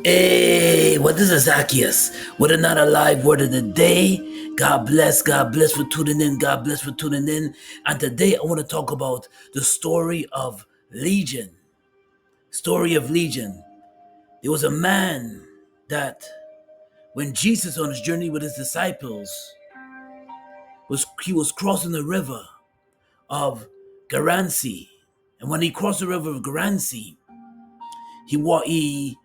Hey, what is Zacchaeus? With another live word of the day. God bless for tuning in. God bless for tuning in. And today I want to talk about the story of Legion. Story of Legion. There was a man that when Jesus on his journey with his disciples was crossing the river of Garansi. And when he crossed the river of Garansi, he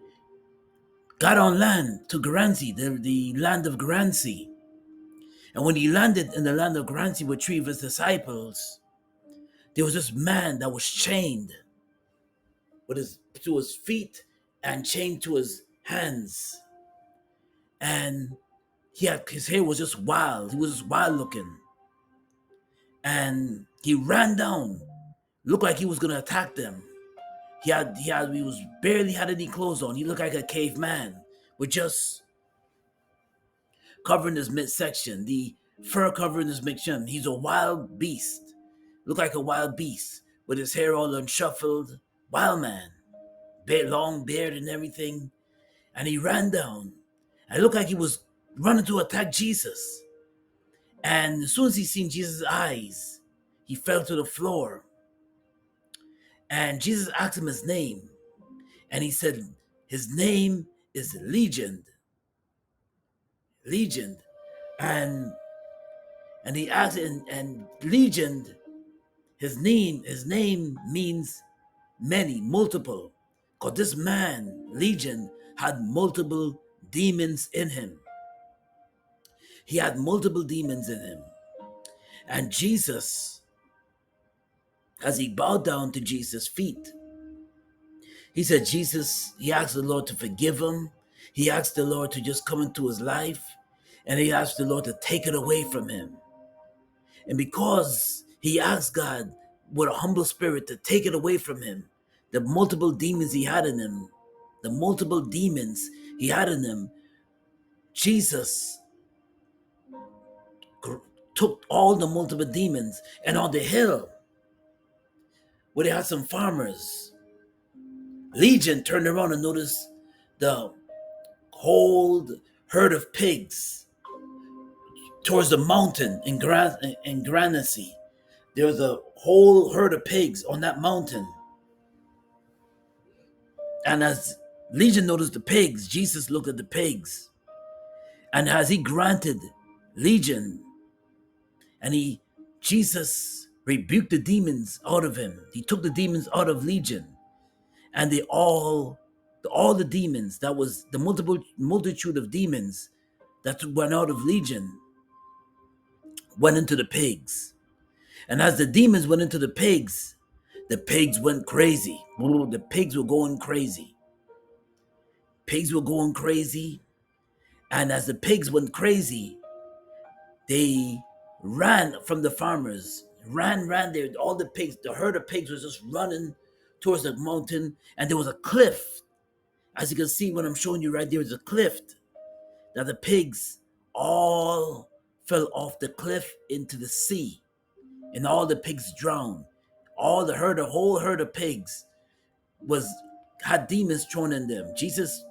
got on land to Garansi, the land of Garansi. And when he landed in the land of Garansi with three of his disciples, there was this man that was chained to his feet and chained to his hands. And his hair was just wild. He was just wild looking. And he ran down, looked like he was gonna attack them. He was barely had any clothes on. He looked like a caveman with just covering his midsection, the fur covering his midsection. He's a wild beast. Looked like a wild beast with his hair all unshuffled. Wild man. Long beard and everything. And he ran down. And it looked like he was running to attack Jesus. And as soon as he seen Jesus' eyes, he fell to the floor. And Jesus asked him his name. And he said, his name is Legion. Legion. And he asked, and Legion, his name means many, multiple. Because this man, Legion, had multiple demons in him. He had multiple demons in him. And Jesus, as he bowed down to Jesus' feet, he said, he asked the Lord to forgive him. He asked the Lord to just come into his life. And he asked the Lord to take it away from him. And because he asked God with a humble spirit to take it away from him, the multiple demons he had in him, Jesus took all the multiple demons, and on the hill where they had some farmers, Legion turned around and noticed the whole herd of pigs towards the mountain in Granasy. There was a whole herd of pigs on that mountain. And as Legion noticed the pigs, Jesus looked at the pigs. And as he granted Legion, Jesus rebuked the demons out of him. He took the demons out of Legion. And all the demons, that was the multitude of demons that went out of Legion, went into the pigs. And as the demons went into the pigs went crazy. The pigs were going crazy. Pigs were going crazy. And as the pigs went crazy, they ran from the farmers. Ran there. All the pigs, the herd of pigs was just running towards the mountain. And there was a cliff. As you can see when I'm showing you right there is a cliff. That the pigs all fell off the cliff into the sea. And all the pigs drowned. Whole herd of pigs had demons thrown in them. Jesus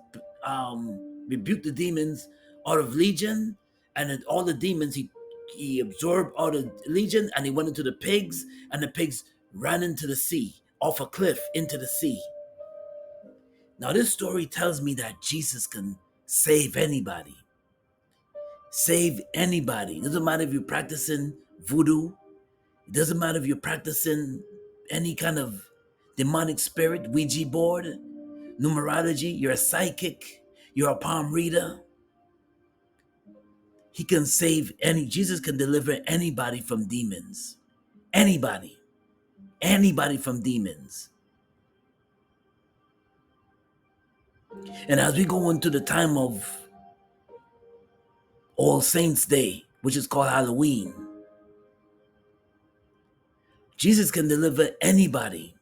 rebuked the demons out of Legion, and then all the demons he absorbed out of Legion, and he went into the pigs, and the pigs ran into the sea, off a cliff into the sea. Now this story tells me that Jesus can save anybody. Save anybody. It doesn't matter if you're practicing voodoo. It doesn't matter if you're practicing any kind of demonic spirit, Ouija board, numerology, you're a psychic, you're a palm reader. He can save Jesus can deliver anybody from demons. Anybody from demons. And as we go into the time of All Saints Day, which is called Halloween, Jesus can deliver anybody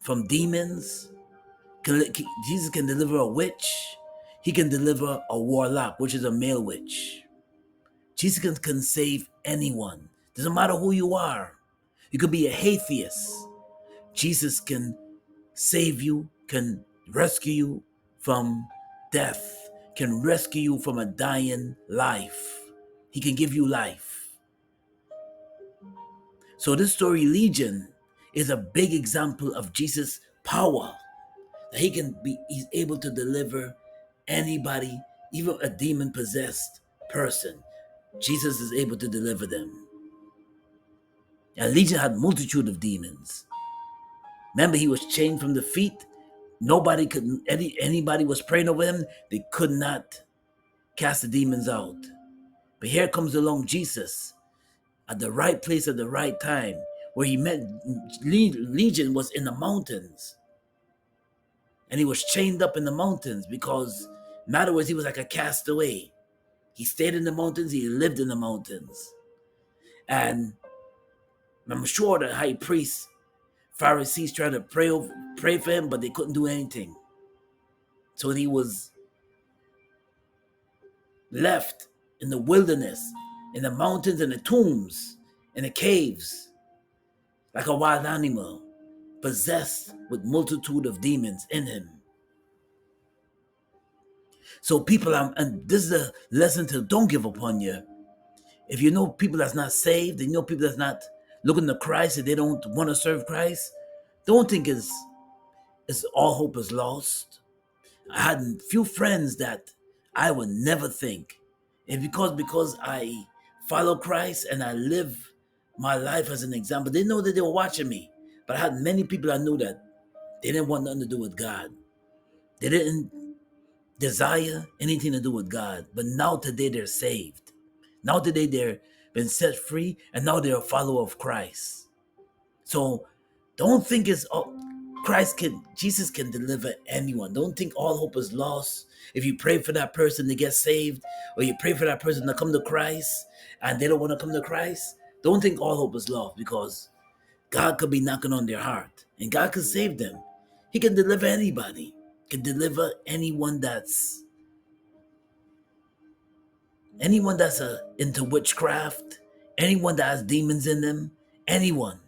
from demons. Jesus can deliver a witch. He can deliver a warlock, which is a male witch. Jesus can save anyone. Doesn't matter who you are. You could be a atheist. Jesus can save you, can rescue you from death, can rescue you from a dying life. He can give you life. So this story, Legion, is a big example of Jesus' power. That he's able to deliver anybody, even a demon-possessed person. Jesus is able to deliver them. And Legion had multitude of demons. Remember, he was chained from the feet. Nobody could, anybody was praying over him. They could not cast the demons out. But here comes along Jesus at the right place at the right time, where he met Legion was in the mountains. And he was chained up in the mountains because, in other words, he was like a castaway. He stayed in the mountains, he lived in the mountains. And I'm sure the high priests, Pharisees tried to pray for him, but they couldn't do anything. So he was left in the wilderness, in the mountains, in the tombs, in the caves, like a wild animal, possessed with multitude of demons in him. So people, and this is a lesson to don't give up on you. If you know people that's not saved, and you know people that's not looking to Christ, and they don't want to serve Christ, don't think it's all hope is lost. I had a few friends that I would never think, and because I follow Christ and I live my life as an example, they know that they were watching me. But I had many people I knew that they didn't want nothing to do with God. They didn't desire anything to do with God. But now today they're saved. Now today they're been set free, and now they're a follower of Christ. So don't think Jesus can deliver anyone. Don't think all hope is lost. If you pray for that person to get saved, or you pray for that person to come to Christ and they don't want to come to Christ, don't think all hope is lost, because God could be knocking on their heart and God can save them. He can deliver anybody. He can deliver anyone that's into witchcraft, anyone that has demons in them, anyone.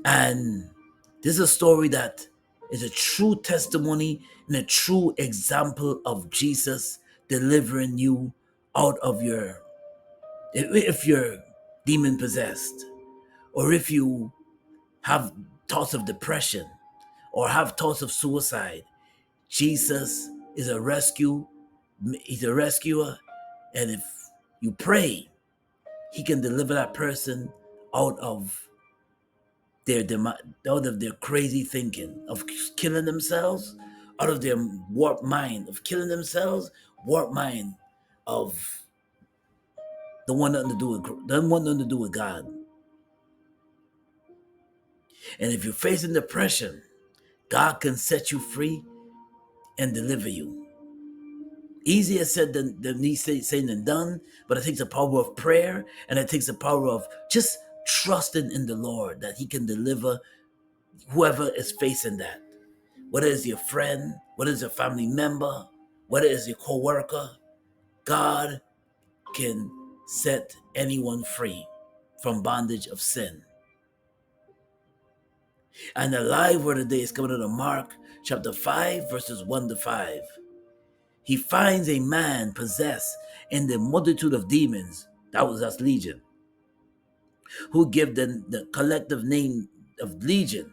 And this is a story that is a true testimony and a true example of Jesus delivering you out of if you're demon possessed, or if you have thoughts of depression or have thoughts of suicide. Jesus is he's a rescuer, and if you pray, he can deliver that person out of their crazy thinking of killing themselves, out of their warped mind of killing themselves, warped mind of don't want nothing to do with God. And if you're facing depression, God can set you free and deliver you. Easier said than saying than done, but it takes the power of prayer, and it takes the power of just trusting in the Lord that he can deliver whoever is facing that. Whether it's your friend, whether it's a family member, whether it's your co-worker, God can set anyone free from bondage of sin. And the live word today is coming out of Mark chapter 5, verses 1-5. He finds a man possessed in the multitude of demons, that was us Legion, who give the collective name of Legion,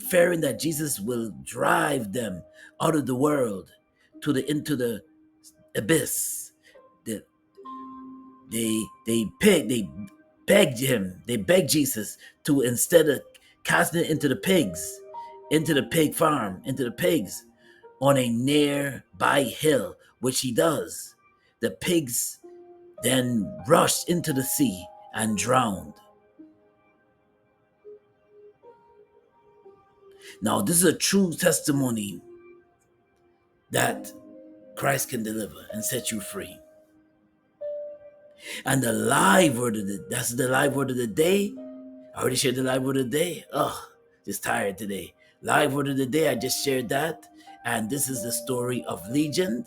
fearing that Jesus will drive them out of the world into the abyss. They begged Jesus to, instead of casting it into the pigs, into the pig farm, into the pigs on a nearby hill, which he does. The pigs then rushed into the sea and drowned. Now, this is a true testimony that Christ can deliver and set you free. And the live word that's the live word of the day. I already shared the live word of the day. Just tired today. Live word of the day, I just shared that. And this is the story of Legion.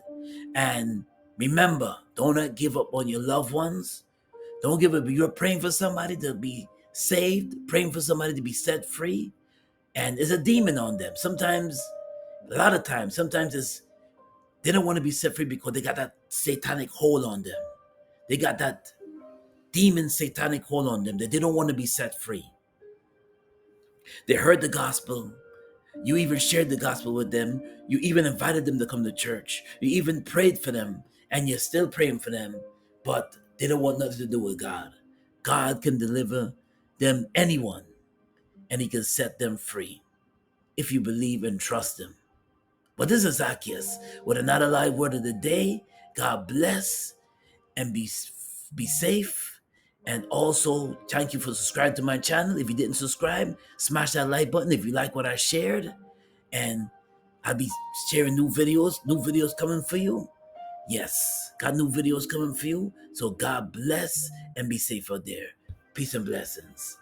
And remember, don't give up on your loved ones. Don't give up. You're praying for somebody to be saved, praying for somebody to be set free, and there's a demon on them. Sometimes, a lot of times, sometimes it's they don't want to be set free because they got that satanic hold on them. They got that demon satanic hold on them that they don't want to be set free. They heard the gospel. You even shared the gospel with them. You even invited them to come to church. You even prayed for them, and you're still praying for them, but they don't want nothing to do with God. God can deliver them, anyone, and he can set them free if you believe and trust him. But this is Zacchaeus with another live word of the day. God bless and be safe. And also, thank you for subscribing to my channel. If you didn't subscribe, smash that like button if you like what I shared. And I'll be sharing new videos coming for you. Yes, got new videos coming for you. So God bless and be safe out there. Peace and blessings.